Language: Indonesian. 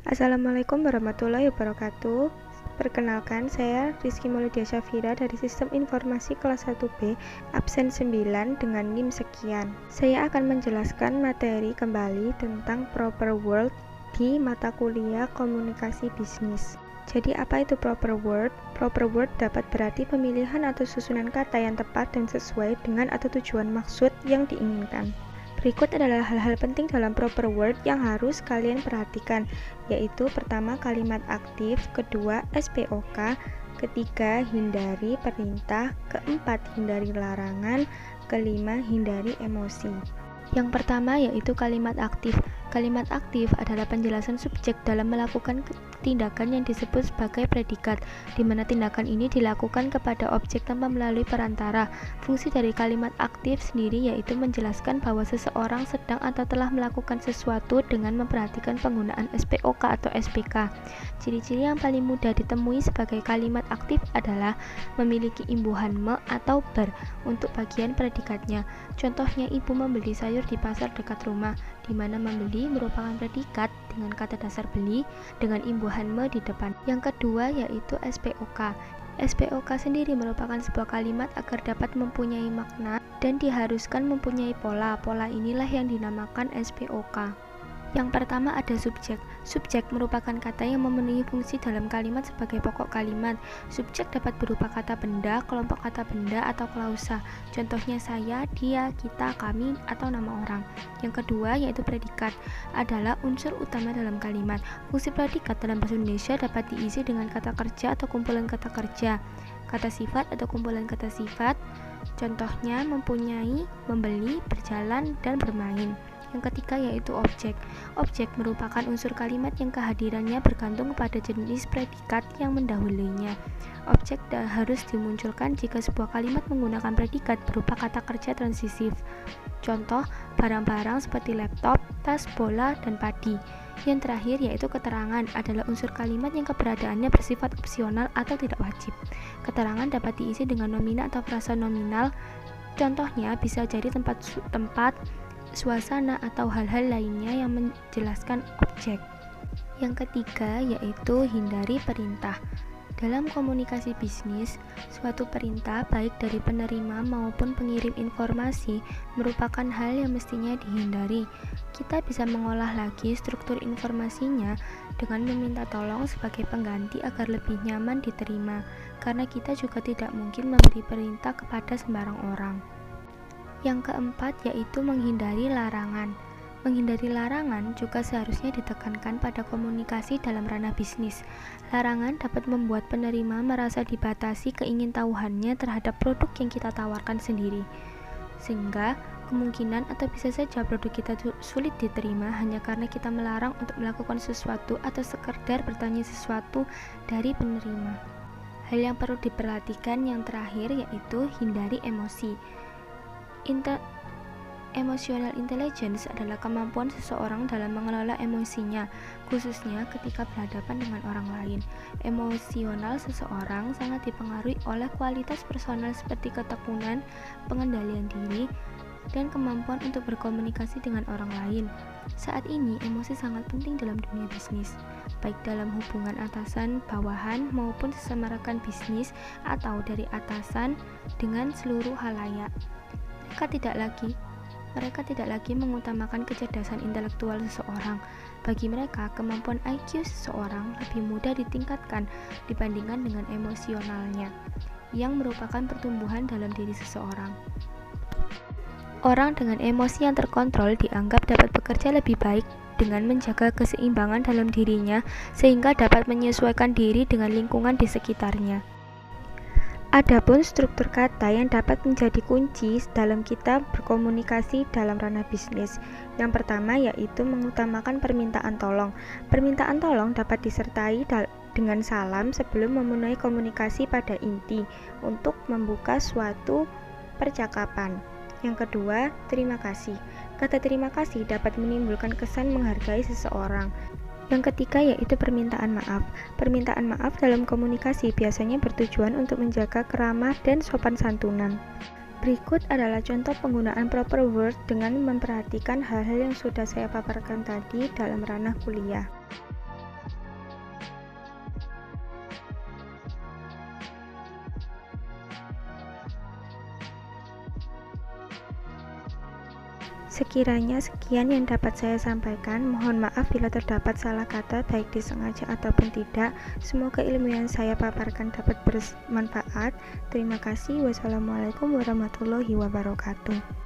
Assalamualaikum warahmatullahi wabarakatuh. Perkenalkan, saya Rizky Maulidia Syafira dari Sistem Informasi kelas 1B, absen 9 dengan NIM sekian. Saya akan menjelaskan materi kembali tentang proper word di mata kuliah Komunikasi Bisnis. Jadi apa itu proper word? Proper word dapat berarti pemilihan atau susunan kata yang tepat dan sesuai dengan atau tujuan maksud yang diinginkan. Berikut adalah hal-hal penting dalam proper word yang harus kalian perhatikan, yaitu pertama kalimat aktif, kedua SPOK, ketiga hindari perintah, keempat hindari larangan, kelima hindari emosi. Yang pertama yaitu kalimat aktif. Kalimat aktif adalah penjelasan subjek dalam melakukan tindakan yang disebut sebagai predikat, di mana tindakan ini dilakukan kepada objek tanpa melalui perantara. Fungsi dari kalimat aktif sendiri yaitu menjelaskan bahwa seseorang sedang atau telah melakukan sesuatu dengan memperhatikan penggunaan SPOK atau SPK. Ciri-ciri yang paling mudah ditemui sebagai kalimat aktif adalah memiliki imbuhan me atau ber untuk bagian predikatnya. Contohnya, ibu membeli sayur di pasar dekat rumah, di mana membeli merupakan predikat dengan kata dasar beli dengan imbuhan me di depan. Yang kedua yaitu SPOK. SPOK sendiri merupakan sebuah kalimat agar dapat mempunyai makna dan diharuskan mempunyai pola. Pola inilah yang dinamakan SPOK. Yang pertama ada subjek. Subjek merupakan kata yang memenuhi fungsi dalam kalimat sebagai pokok kalimat. Subjek dapat berupa kata benda, kelompok kata benda, atau klausa. Contohnya saya, dia, kita, kami, atau nama orang. Yang kedua yaitu predikat, adalah unsur utama dalam kalimat. Fungsi predikat dalam bahasa Indonesia dapat diisi dengan kata kerja atau kumpulan kata kerja, kata sifat atau kumpulan kata sifat. Contohnya mempunyai, membeli, berjalan, dan bermain. Yang ketiga yaitu objek. Objek merupakan unsur kalimat yang kehadirannya bergantung kepada jenis predikat yang mendahulunya. Objek harus dimunculkan jika sebuah kalimat menggunakan predikat berupa kata kerja transisif. Contoh, barang-barang seperti laptop, tas, bola, dan padi. Yang terakhir yaitu keterangan, adalah unsur kalimat yang keberadaannya bersifat opsional atau tidak wajib. Keterangan dapat diisi dengan nomina atau frasa nominal. Contohnya bisa jadi tempat, suasana, atau hal-hal lainnya yang menjelaskan objek. Yang ketiga yaitu hindari perintah. Dalam komunikasi bisnis, suatu perintah baik dari penerima maupun pengirim informasi merupakan hal yang mestinya dihindari. Kita bisa mengolah lagi struktur informasinya dengan meminta tolong sebagai pengganti agar lebih nyaman diterima, karena kita juga tidak mungkin memberi perintah kepada sembarang orang. Yang keempat yaitu menghindari larangan. Menghindari larangan juga seharusnya ditekankan pada komunikasi dalam ranah bisnis. Larangan dapat membuat penerima merasa dibatasi keingintahuannya terhadap produk yang kita tawarkan sendiri, sehingga kemungkinan atau bisa saja produk kita sulit diterima hanya karena kita melarang untuk melakukan sesuatu atau sekedar bertanya sesuatu dari penerima. Hal yang perlu diperhatikan yang terakhir yaitu hindari emosi. Emotional intelligence adalah kemampuan seseorang dalam mengelola emosinya, khususnya ketika berhadapan dengan orang lain. Emosional seseorang sangat dipengaruhi oleh kualitas personal seperti ketekunan, pengendalian diri, dan kemampuan untuk berkomunikasi dengan orang lain. Saat ini, emosi sangat penting dalam dunia bisnis, baik dalam hubungan atasan, bawahan, maupun sesama rekan bisnis, atau dari atasan dengan seluruh halayak. Mereka tidak lagi mengutamakan kecerdasan intelektual seseorang. Bagi mereka, kemampuan IQ seseorang lebih mudah ditingkatkan dibandingkan dengan emosionalnya, yang merupakan pertumbuhan dalam diri seseorang. Orang dengan emosi yang terkontrol dianggap dapat bekerja lebih baik dengan menjaga keseimbangan dalam dirinya, sehingga dapat menyesuaikan diri dengan lingkungan di sekitarnya. Adapun struktur kata yang dapat menjadi kunci dalam kita berkomunikasi dalam ranah bisnis. Yang pertama yaitu mengutamakan permintaan tolong. Permintaan tolong dapat disertai dengan salam sebelum memulai komunikasi pada inti untuk membuka suatu percakapan. Yang kedua, terima kasih. Kata terima kasih dapat menimbulkan kesan menghargai seseorang. Yang ketiga yaitu permintaan maaf. Permintaan maaf dalam komunikasi biasanya bertujuan untuk menjaga keramah dan sopan santunan. Berikut adalah contoh penggunaan proper word dengan memperhatikan hal-hal yang sudah saya paparkan tadi dalam ranah kuliah. Sekiranya sekian yang dapat saya sampaikan. Mohon maaf bila terdapat salah kata, baik disengaja ataupun tidak. Semoga ilmu yang saya paparkan dapat bermanfaat. Terima kasih. Wassalamualaikum warahmatullahi wabarakatuh.